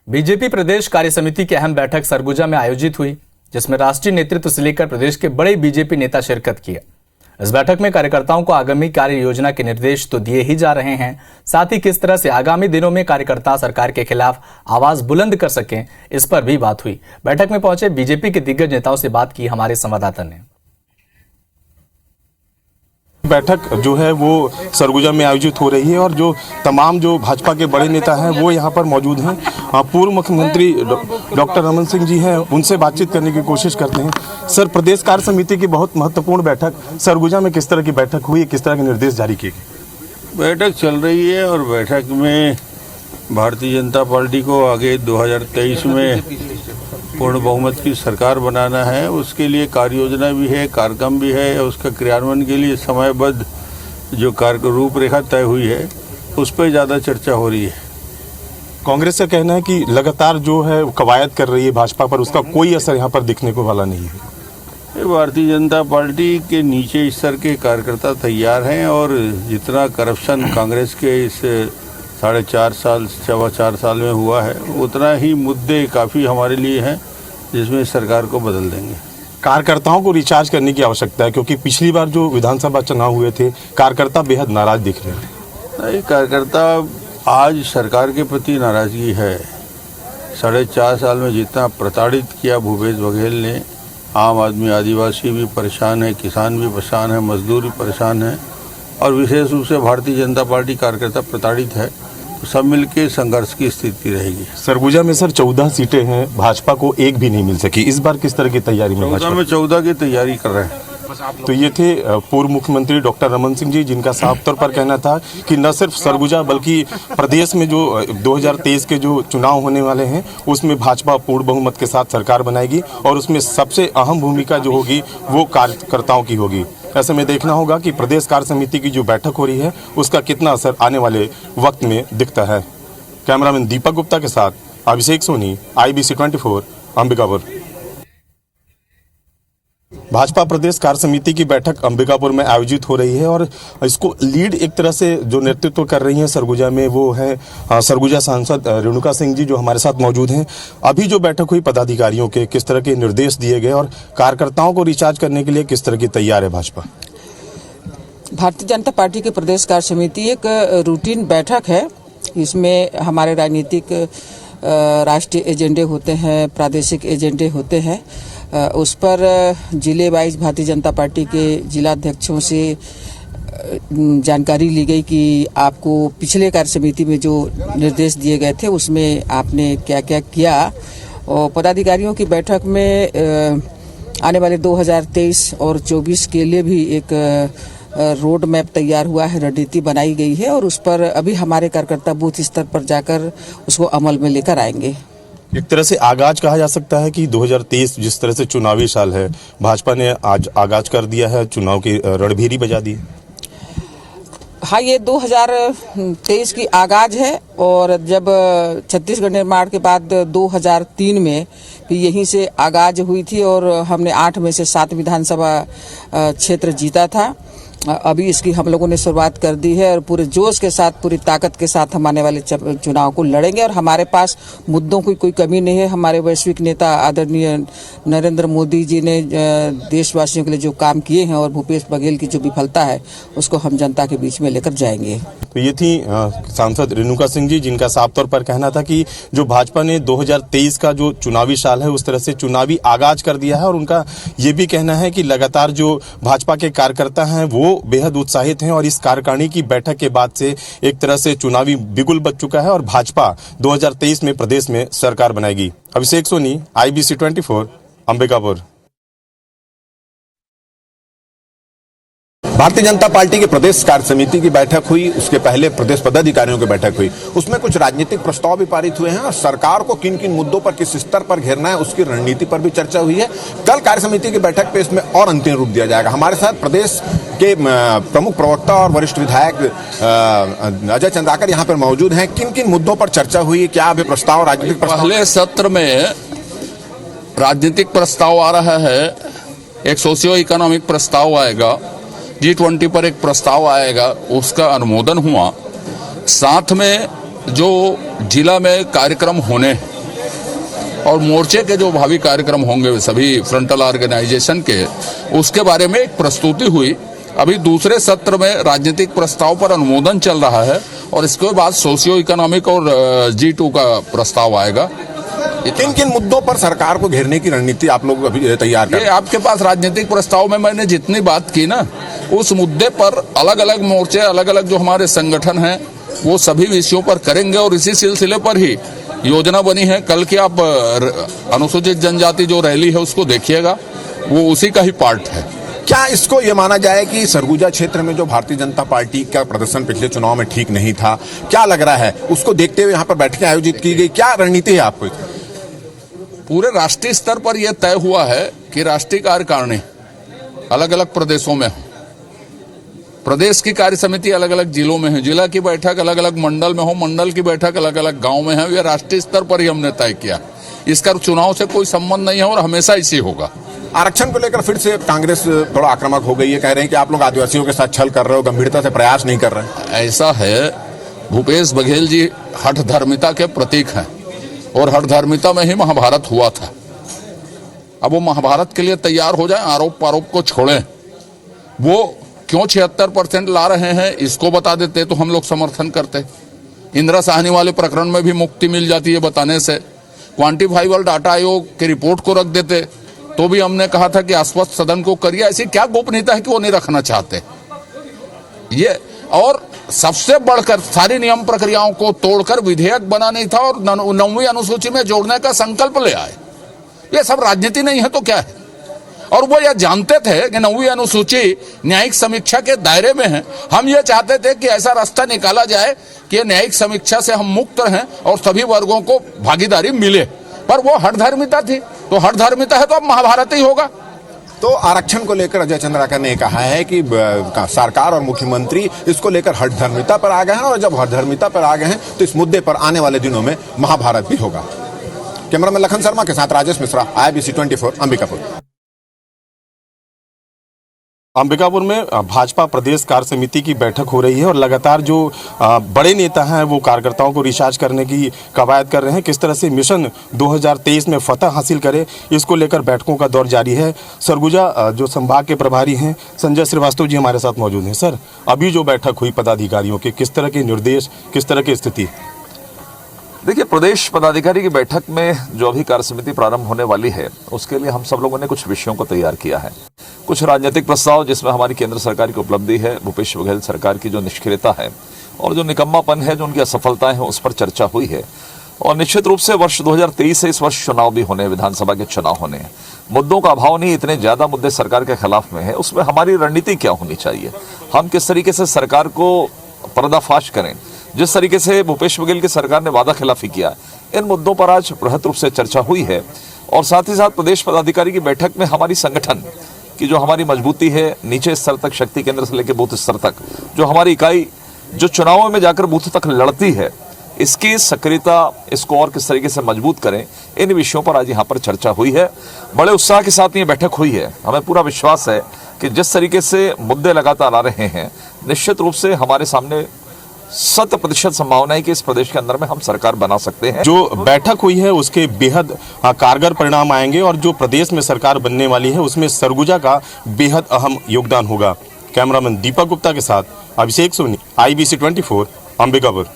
BJP प्रदेश कार्य समिति की अहम बैठक सरगुजा में आयोजित हुई, जिसमें राष्ट्रीय नेतृत्व से लेकर प्रदेश के बड़े बीजेपी नेता शिरकत किया। इस बैठक में कार्यकर्ताओं को आगामी कार्य योजना के निर्देश तो दिए ही जा रहे हैं, साथ ही किस तरह से आगामी दिनों में कार्यकर्ता सरकार के खिलाफ आवाज बुलंद कर सकें, इस पर भी बात हुई। बैठक में पहुंचे बीजेपी के दिग्गज नेताओं से बात की हमारे संवाददाता ने। बैठक जो है वो सरगुजा में आयोजित हो रही है और जो तमाम जो भाजपा के बड़े नेता हैं वो यहाँ पर मौजूद हैं। पूर्व मुख्यमंत्री डॉक्टर रमन सिंह जी हैं, उनसे बातचीत करने की कोशिश करते हैं। सर, प्रदेश कार्य समिति की बहुत महत्वपूर्ण बैठक सरगुजा में किस तरह की बैठक हुई, किस तरह के निर्देश जारी किए गए? बैठक चल रही है और बैठक में भारतीय जनता पार्टी को आगे 2023 में पूर्ण बहुमत की सरकार बनाना है। उसके लिए कार्य योजना भी है, कार्यक्रम भी है। उसका क्रियान्वयन के लिए समयबद्ध जो कार्य रूपरेखा तय हुई है उस पर ज़्यादा चर्चा हो रही है। कांग्रेस का कहना है कि लगातार जो है कवायद कर रही है भाजपा पर, उसका कोई असर यहाँ पर दिखने को वाला नहीं है। भारतीय जनता पार्टी के नीचे स्तर के कार्यकर्ता तैयार हैं और जितना करप्शन कांग्रेस के इस 4.5 साल में हुआ है उतना ही मुद्दे काफ़ी हमारे लिए हैं जिसमें सरकार को बदल देंगे। कार्यकर्ताओं को रिचार्ज करने की आवश्यकता है, क्योंकि पिछली बार जो विधानसभा चुनाव हुए थे कार्यकर्ता बेहद नाराज दिख रहे हैं। नहीं, कार्यकर्ता आज सरकार के प्रति नाराजगी है। 4.5 साल में जितना प्रताड़ित किया भूपेश बघेल ने, आम आदमी आदिवासी भी परेशान है, किसान भी परेशान है, मजदूर भी परेशान है और विशेष रूप से भारतीय जनता पार्टी कार्यकर्ता प्रताड़ित है। तो सब मिलकर संघर्ष की स्थिति रहेगी। सरगुजा में सर 14 सीटें हैं, भाजपा को एक भी नहीं मिल सकी। इस बार किस तरह की तैयारी में? 14 की तैयारी कर रहे हैं। तो ये थे पूर्व मुख्यमंत्री डॉक्टर रमन सिंह जी, जिनका साफ तौर पर कहना था कि न सिर्फ सरगुजा बल्कि प्रदेश में जो 2023 के जो चुनाव होने वाले हैं उसमें भाजपा पूर्ण बहुमत के साथ सरकार बनाएगी और उसमें सबसे अहम भूमिका जो होगी वो कार्यकर्ताओं की होगी। ऐसे में देखना होगा कि प्रदेश कार्य समिति की जो बैठक हो रही है उसका कितना असर आने वाले वक्त में दिखता है। कैमरामैन दीपक गुप्ता के साथ अभिषेक सोनी, IBC 24, अंबिकापुर। भाजपा प्रदेश कार्य समिति की बैठक अंबिकापुर में आयोजित हो रही है और इसको लीड एक तरह से जो नेतृत्व कर रही हैं सरगुजा में वो है सरगुजा सांसद रेणुका सिंह जी, जो हमारे साथ मौजूद हैं। अभी जो बैठक हुई पदाधिकारियों के किस तरह के निर्देश दिए गए और कार्यकर्ताओं को रिचार्ज करने के लिए किस तरह की तैयार है भाजपा? भारतीय जनता पार्टी की प्रदेश कार्य समिति एक रूटीन बैठक है। इसमें हमारे राजनीतिक राष्ट्रीय एजेंडे होते हैं, प्रादेशिक एजेंडे होते हैं। उस पर जिले वाइज भारतीय जनता पार्टी के जिलाध्यक्षों से जानकारी ली गई कि आपको पिछले कार्य समिति में जो निर्देश दिए गए थे उसमें आपने क्या क्या किया। और पदाधिकारियों की बैठक में आने वाले 2023 और 24 के लिए भी एक रोड मैप तैयार हुआ है, रणनीति बनाई गई है और उस पर अभी हमारे कार्यकर्ता बूथ स्तर पर जाकर उसको अमल में लेकर आएंगे। एक तरह से आगाज कहा जा सकता है कि 2023 जिस तरह से चुनावी साल है, भाजपा ने आज आगाज कर दिया है, चुनाव की रणभेरी बजा दी। हाँ, ये 2023 की आगाज है और जब छत्तीसगढ़ निर्माण के बाद 2003 में भी यहीं से आगाज हुई थी और हमने 8 में से 7 विधानसभा क्षेत्र जीता था। अभी इसकी हम लोगों ने शुरुआत कर दी है और पूरे जोश के साथ, पूरी ताकत के साथ हम आने वाले चुनाव को लड़ेंगे और हमारे पास मुद्दों की कोई कमी नहीं है। हमारे वैश्विक नेता आदरणीय नरेंद्र मोदी जी ने देशवासियों के लिए जो काम किए हैं और भूपेश बघेल की जो विफलता है उसको हम जनता के बीच में लेकर जाएंगे। तो ये थी सांसद रेणुका सिंह जी, जिनका साफ तौर पर कहना था कि जो भाजपा ने 2023 का जो चुनावी साल है उस तरह से चुनावी आगाज कर दिया है और उनका ये भी कहना है कि लगातार जो भाजपा के कार्यकर्ता हैं वो बेहद उत्साहित हैं और इस कार्यकारिणी की बैठक के बाद से एक तरह से चुनावी बिगुल बज चुका है और भाजपा 2023 में प्रदेश में सरकार बनाएगी। अभिषेक सोनी, IBC 24, अंबिकापुर। भारतीय जनता पार्टी के प्रदेश कार्य समिति की बैठक हुई, उसके पहले प्रदेश पदाधिकारियों की बैठक हुई। उसमें कुछ राजनीतिक प्रस्ताव भी पारित हुए हैं और सरकार को किन किन मुद्दों पर किस स्तर पर घेरना है उसकी रणनीति पर भी चर्चा हुई है। कल कार्य समिति की बैठक पे इसमें और अंतिम रूप दिया जाएगा। हमारे साथ प्रदेश के प्रमुख प्रवक्ता और वरिष्ठ विधायक अजय चंद्राकर यहाँ पर मौजूद हैं। किन किन मुद्दों पर चर्चा हुई, क्या अभी प्रस्ताव राजनीतिक प्रस्ताव? पहले सत्र में राजनीतिक प्रस्ताव आ रहा है, एक सोशियो इकोनॉमिक प्रस्ताव आएगा, G20 पर एक प्रस्ताव आएगा, उसका अनुमोदन हुआ। साथ में जो जिला में कार्यक्रम होने और मोर्चे के जो भावी कार्यक्रम होंगे सभी फ्रंटल ऑर्गेनाइजेशन के, उसके बारे में एक प्रस्तुति हुई। अभी दूसरे सत्र में राजनीतिक प्रस्ताव पर अनुमोदन चल रहा है और इसके बाद सोशियो इकोनॉमिक और G2 का प्रस्ताव आएगा। किन किन मुद्दों पर सरकार को घेरने की रणनीति आप लोग अभी तैयार कर? ये आपके पास राजनीतिक प्रस्ताव में मैंने जितनी बात की ना, उस मुद्दे पर अलग अलग मोर्चे, अलग अलग जो हमारे संगठन हैं, वो सभी विषयों पर करेंगे और इसी सिलसिले पर ही योजना बनी है। कल की आप अनुसूचित जनजाति जो रैली है उसको देखिएगा, वो उसी का ही पार्ट है। क्या इसको ये माना जाए कि सरगुजा क्षेत्र में जो भारतीय जनता पार्टी का प्रदर्शन पिछले चुनाव में ठीक नहीं था, क्या लग रहा है उसको देखते हुए यहाँ पर बैठकें आयोजित की गई, क्या रणनीति है आपको? पूरे राष्ट्रीय स्तर पर यह तय हुआ है कि राष्ट्रीय कार्यकारिणी अलग अलग प्रदेशों में हो, प्रदेश की कार्य समिति अलग अलग जिलों में है, जिला की बैठक अलग अलग मंडल में हो, मंडल की बैठक अलग अलग गांव में है। यह राष्ट्रीय स्तर पर ही हमने तय किया। इसका चुनाव से कोई संबंध नहीं है और हमेशा इसी होगा। आरक्षण को लेकर फिर से कांग्रेस थोड़ा आक्रामक हो गई है, कह रहे हैं कि आप लोग आदिवासियों के साथ छल कर रहे हो, गंभीरता से प्रयास नहीं कर रहे। ऐसा है, भूपेश बघेल जी हठधर्मिता के प्रतीक हैं और हठधर्मिता में ही महाभारत हुआ था। अब वो महाभारत के लिए तैयार हो जाए, आरोप आरोप को छोड़ें। वो क्यों 76% ला रहे हैं इसको बता देते तो हम लोग समर्थन करते। इंदिरा साहनी वाले प्रकरण में भी मुक्ति मिल जाती है बताने से। क्वांटिफाइबल डाटा आयोग की रिपोर्ट को रख देते तो भी हमने कहा था कि आश्वस्त सदन को करिए। ऐसी क्या गोपनीयता है कि वो नहीं रखना चाहते ये? और सबसे बढ़कर सारी नियम प्रक्रियाओं को तोड़कर विधेयक बनाने था और 9वीं अनुसूची में जोड़ने का संकल्प ले आए। ये सब राजनीति नहीं है तो क्या है? और वो यह जानते थे कि 9वीं अनुसूची न्यायिक समीक्षा के दायरे में है। हम ये चाहते थे कि ऐसा रास्ता निकाला जाए कि न्यायिक समीक्षा से हम मुक्त रहें और सभी वर्गों को भागीदारी मिले, पर वो हठधर्मिता थी। तो हठधर्मिता है तो अब महाभारत ही होगा। तो आरक्षण को लेकर अजय चंद्राकर ने कहा है कि सरकार और मुख्यमंत्री इसको लेकर हठधर्मिता पर आ गए हैं और जब हठधर्मिता पर आ गए हैं तो इस मुद्दे पर आने वाले दिनों में महाभारत भी होगा। कैमरामैन लखन शर्मा के साथ राजेश मिश्रा, IBC 24, अंबिकापुर। अंबिकापुर में भाजपा प्रदेश कार्य समिति की बैठक हो रही है और लगातार जो बड़े नेता हैं वो कार्यकर्ताओं को रिचार्ज करने की कवायद कर रहे हैं। किस तरह से मिशन 2023 में फतह हासिल करे, इसको लेकर बैठकों का दौर जारी है। सरगुजा जो संभाग के प्रभारी हैं संजय श्रीवास्तव जी हमारे साथ मौजूद हैं। सर, अभी जो बैठक हुई पदाधिकारियों के, किस तरह के निर्देश, किस तरह की स्थिति? देखिए, प्रदेश पदाधिकारी की बैठक में जो अभी कार्य समिति प्रारंभ होने वाली है उसके लिए हम सब लोगों ने कुछ विषयों को तैयार किया है। कुछ राजनीतिक प्रस्ताव जिसमें हमारी केंद्र सरकार की उपलब्धि है, भूपेश बघेल सरकार की जो निष्क्रियता है और जो निकम्मापन है, जो उनकी असफलताएं हैं, उस पर चर्चा हुई है। और निश्चित रूप से वर्ष 2023 से इस वर्ष चुनाव भी होने, विधानसभा के चुनाव होने हैं। मुद्दों का अभाव नहीं, इतने ज्यादा मुद्दे सरकार के खिलाफ में है। उसमें हमारी रणनीति क्या होनी चाहिए, हम किस तरीके से सरकार को पर्दाफाश करें। जिस तरीके से भूपेश बघेल की सरकार ने वादा खिलाफी किया, इन मुद्दों पर आज बृहद रूप से चर्चा हुई है। और साथ ही साथ प्रदेश पदाधिकारी की बैठक में हमारी संगठन की जो हमारी मजबूती है, नीचे स्तर तक, शक्ति केंद्र से लेकर बूथ स्तर तक, जो हमारी इकाई जो चुनावों में जाकर बूथ तक लड़ती है, इसकी सक्रियता, इसको और किस तरीके से मजबूत करें, इन विषयों पर आज यहाँ पर चर्चा हुई है। बड़े उत्साह के साथ ये बैठक हुई है। हमें पूरा विश्वास है कि जिस तरीके से मुद्दे लगातार आ रहे हैं, निश्चित रूप से हमारे सामने 100% संभावना है कि इस प्रदेश के अंदर में हम सरकार बना सकते हैं। जो बैठक हुई है उसके बेहद कारगर परिणाम आएंगे और जो प्रदेश में सरकार बनने वाली है उसमें सरगुजा का बेहद अहम योगदान होगा। कैमरामैन दीपक गुप्ता के साथ अभिषेक सोनी, IBC 24, अंबिकापुर।